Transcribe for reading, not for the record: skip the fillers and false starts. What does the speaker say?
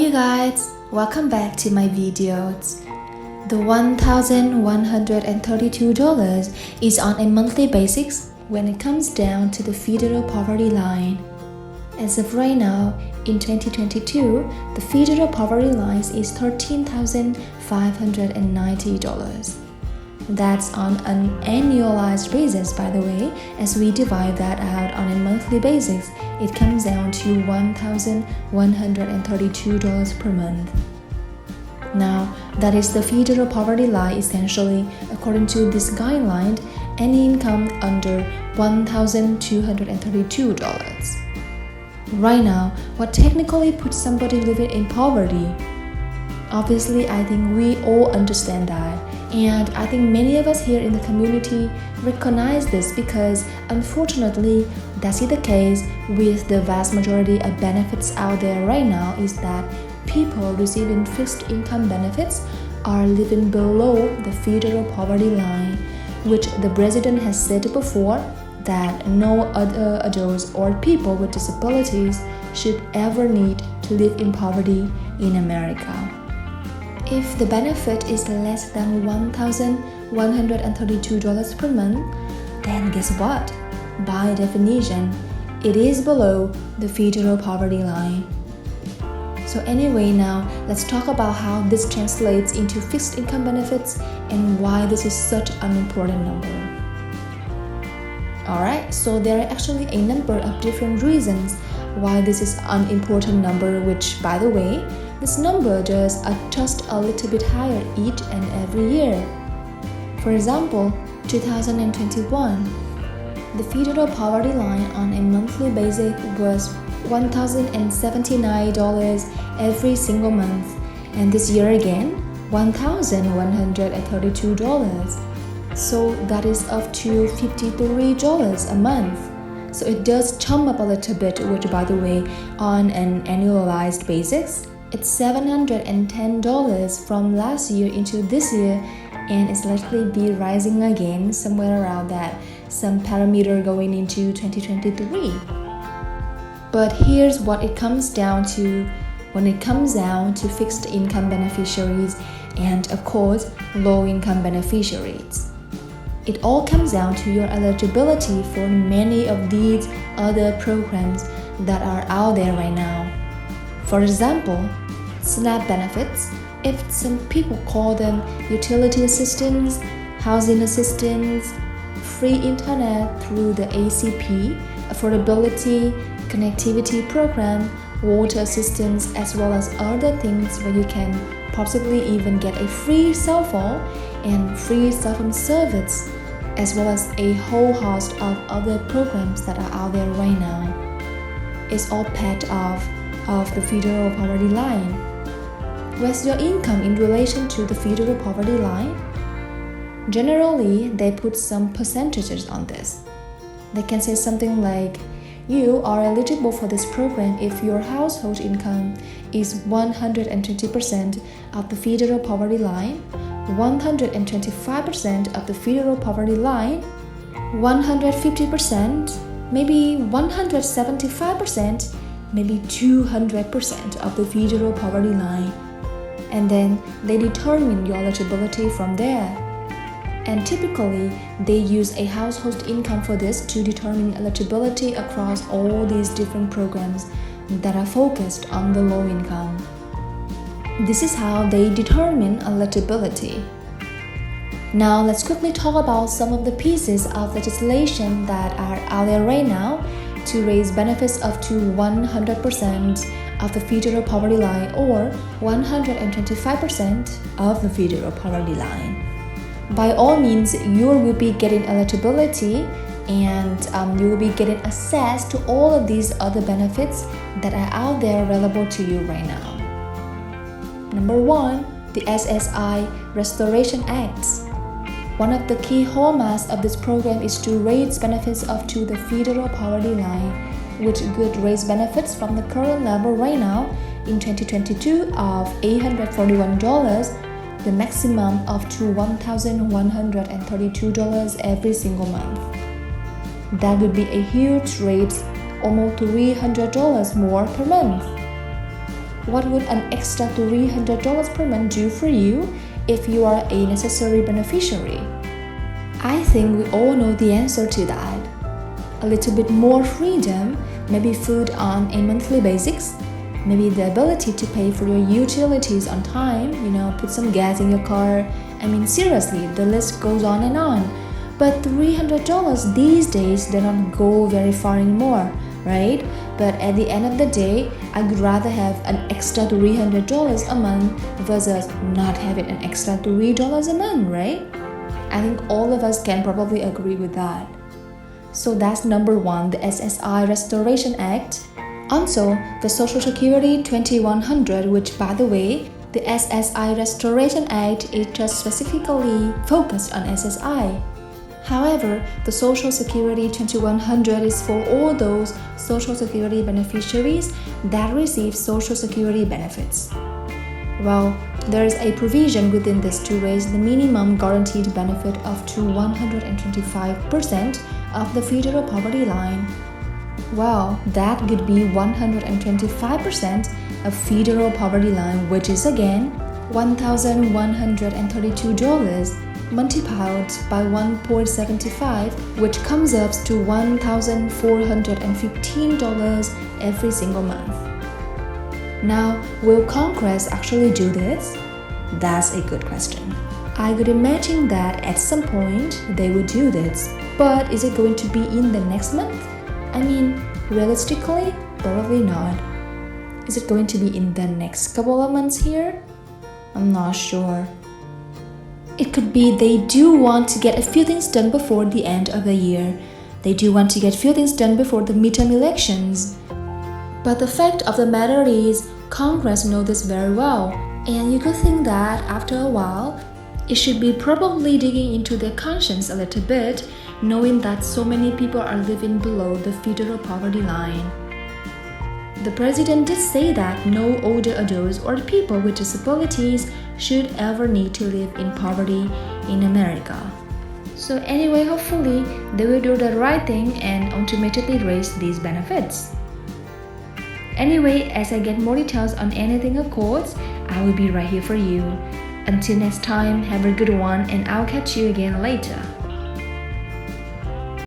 you guys, welcome back to my videos. The $1,132 is on a monthly basis when it comes down to the federal poverty line. As of right now, in 2022, the federal poverty line is $13,590. That's on an annualized basis, by the way. As we divide that out on a monthly basis, it comes down to $1,132 per month. Now, that is the federal poverty line essentially. According to this guideline, any income under $1,232. Right now, what technically puts somebody living in poverty? Obviously, I think we all understand that, and I think many of us here in the community recognize this because unfortunately, that's the case with the vast majority of benefits out there right now is that people receiving fixed income benefits are living below the federal poverty line, which the president has said before that no other adults or people with disabilities should ever need to live in poverty in America. If the benefit is less than $1,132 per month, then guess what? By definition, it is below the federal poverty line. So anyway, now let's talk about how this translates into fixed income benefits and why this is such an important number. Alright, so there are actually a number of different reasons why this is an important number, which, by the way, this number does adjust a little bit higher each and every year. For example, 2021, the federal poverty line on a monthly basis was $1,079 every single month, and this year again, $1,132. So that is up to $53 a month. So it does jump up a little bit, which, by the way, on an annualized basis, it's $710 from last year into this year, and it's likely be rising again somewhere around that, some parameter going into 2023. But here's what it comes down to when it comes down to fixed income beneficiaries and, of course, low income beneficiaries. It all comes down to your eligibility for many of these other programs that are out there right now. For example, SNAP benefits, if some people call them utility assistance, housing assistance, free internet through the ACP, affordability, connectivity program, water assistance, as well as other things where you can possibly even get a free cell phone and free cell phone service, as well as a whole host of other programs that are out there right now. It's all part of the federal poverty line. What's your income in relation to the federal poverty line? Generally, they put some percentages on this. They can say something like, you are eligible for this program if your household income is 120% of the federal poverty line, 125% of the federal poverty line, 150%, maybe 175%, maybe 200% of the federal poverty line. And then they determine your eligibility from there. And typically, they use a household income for this to determine eligibility across all these different programs that are focused on the low income. This is how they determine eligibility. Now, let's quickly talk about some of the pieces of legislation that are out there right now to raise benefits up to 100% of the federal poverty line or 125% of the federal poverty line. By all means, you will be getting eligibility and you will be getting access to all of these other benefits that are out there available to you right now. Number 1, the SSI Restoration Act. One of the key hallmarks of this program is to raise benefits up to the federal poverty line, which could raise benefits from the current level right now in 2022 of $841, the maximum up to $1,132 every single month. That would be a huge raise, almost $300 more per month. what would an extra $300 per month do for you if you are a necessary beneficiary? I think we all know the answer to that. A little bit more freedom, maybe food on a monthly basis, maybe the ability to pay for your utilities on time, put some gas in your car. I mean, seriously, the list goes on and on. But $300 these days, they don't go very far anymore, right? But at the end of the day, I would rather have an extra $300 a month versus not having an extra $3 a month, right? I think all of us can probably agree with that. So that's number 1, the SSI Restoration Act. Also, the Social Security 2100, which, by the way, the SSI Restoration Act is just specifically focused on SSI. However, the Social Security 2100 is for all those Social Security beneficiaries that receive Social Security benefits. Well, there is a provision within this to raise the minimum guaranteed benefit up to 125% of the federal poverty line. Well, that could be 125% of federal poverty line, which is again $1,132 multiplied by 1.75, which comes up to $1,415 every single month. Now, will Congress actually do this? That's a good question. I could imagine that at some point they would do this, but is it going to be in the next month? I mean, realistically, probably not. Is it going to be in the next couple of months here? I'm not sure. It could be they do want to get a few things done before the end of the year. They do want to get a few things done before the midterm elections. But the fact of the matter is, Congress knows this very well, and you could think that after a while, it should be probably digging into their conscience a little bit, knowing that so many people are living below the federal poverty line. The president did say that no older adults or people with disabilities should ever need to live in poverty in America. So anyway, hopefully they will do the right thing and ultimately raise these benefits. Anyway, as I get more details on anything of course, I will be right here for you. Until next time, have a good one and I'll catch you again later.